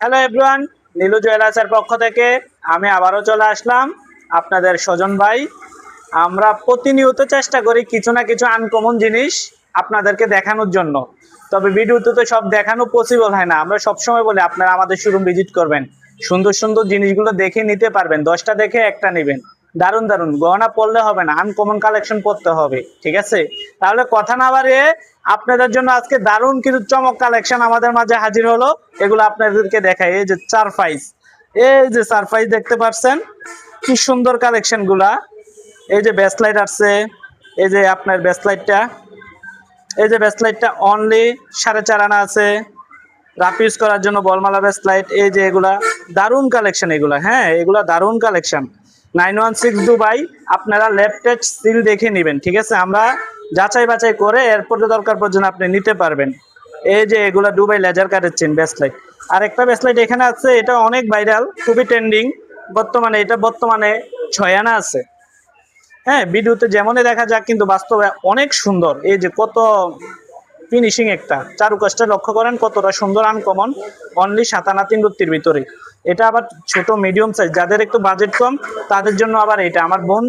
Hello everyone, Nilu জুয়েলার্সের পক্ষ থেকে আমি আবারও চলে আসলাম আপনাদের স্বজন ভাই। আমরা প্রতিনিয়ত চেষ্টা করি কিছু না কিছু আনকমন জিনিস আপনাদেরকে দেখানোর জন্য। তবে ভিডিওতে তো সব দেখানো পসিবল হয় না। আমরা সবসময় বলি আপনারা আমাদের শোরুম ভিজিট করবেন, সুন্দর সুন্দর জিনিসগুলো দেখে নিতে পারবেন। 10টা দেখে একটা নেবেন। দারুণ দারুণ গহনা পরলে হবে না, আনকমন কালেকশন পরতে হবে, ঠিক আছে? তাহলে কথা না বাড়িয়ে আপনাদের জন্য আজকে দারুণ কিছু চমক কালেকশন আমাদের মাঝে হাজির হলো। এগুলো আপনাদেরকে দেখাই। এই যে সারপ্রাইজ দেখতে পাচ্ছেন, কি সুন্দর কালেকশন গুলা। এই যে ব্যাসলাইট আছে, এই যে আপনার ব্যাসলাইটটা, এই যে ব্যাসলাইটটা অনলি 4.5 আনা আছে। রাফ ইউজ করার জন্য বলমালা ব্যাসলাইট। এই যে এগুলা দারুণ কালেকশন, এগুলা হ্যাঁ এগুলা দারুণ কালেকশন। 916 দুবাই, আপনারা ল্যাপটেট সিল দেখে নেবেন, ঠিক আছে? আমরা যাচাই বাছাই করে এরপর দরকার পর্যন্ত আপনি নিতে পারবেন। এই যে এগুলা দুবাই লেজার কাটের চেন ব্যাসলাইট। আর একটা ব্যাসলাইট এখানে আছে, এটা অনেক ভাইরাল, খুবই ট্রেন্ডিং বর্তমানে। এটা বর্তমানে 6 আনা আছে। হ্যাঁ, ভিডিওতে যেমনই দেখা যাক কিন্তু বাস্তবে অনেক সুন্দর। এই যে কত ফিনিশিং, একটা চারুকাজটা লক্ষ্য করেন কতটা সুন্দর, আনকমন। অনলি 7 আনা 3 রত্তির ভিতরে। এটা আবার ছোট মিডিয়াম সাইজ, যাদের একটু বাজেট কম তাদের জন্য আবার এটা। আমার বোন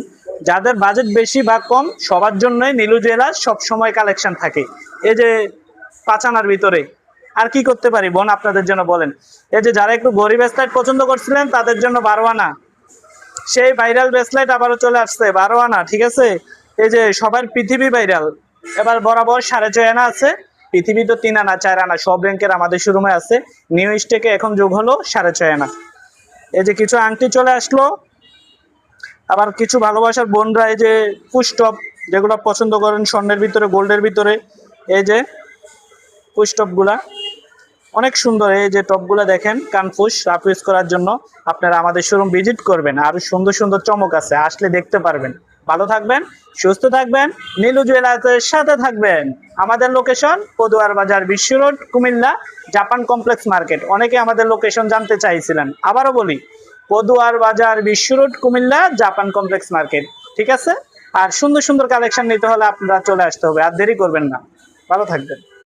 যাদের বাজেট বেশি বা কম সবার জন্যই নীলু জুয়েলার্স সবসময় কালেকশন থাকে। এই যে 5 আনার ভিতরে আর কি করতে পারি বোন আপনাদের জন্য বলেন? এই যে যারা একটু গরিব ব্যাসলাইট পছন্দ করছিলেন তাদের জন্য 12 আনা, সেই ভাইরাল ব্যাসলাইট আবারও চলে আসছে 12 আনা, ঠিক আছে? এই যে সবার পৃথিবী ভাইরাল, এবার বরাবর 6.5 আনা আছে। পৃথিবী তো 3 আনা 4 আনা সব র্যাঙ্কের আমাদের শোরুমে আছে। নিউ স্টেকে এখন যোগ হলো 6.5 আনা। এই যে কিছু আংটি চলে আসলো। আবার কিছু ভালোবাসার বোনরা এই যে পুশটপ যেগুলো পছন্দ করেন স্বর্ণের ভিতরে গোল্ডের ভিতরে, এই যে পুশটপগুলা অনেক সুন্দর। এই যে টপগুলো দেখেন, কানফুস রাফ ইউজ করার জন্য আপনারা আমাদের শোরুম ভিজিট করবেন। আরো সুন্দর সুন্দর চমক আছে, আসলে দেখতে পারবেন। ভালো থাকবেন, সুস্থ থাকবেন, নীলু জুয়েলার্সের সাথে থাকবেন। আমাদের লোকেশন পদুয়ার বাজার, বিশ্ব road, Comilla, Japan complex market. অনেকে আমাদের লোকেশন জানতে চাইছিলেন, আবারও বলি পদুয়ার বাজার, বিশ্ব road, Comilla, Japan complex market, ঠিক আছে? আর সুন্দর সুন্দর কালেকশন নিতে হলে আপনারা চলে আসতে হবে, আর দেরি করবেন না। ভালো থাকবেন।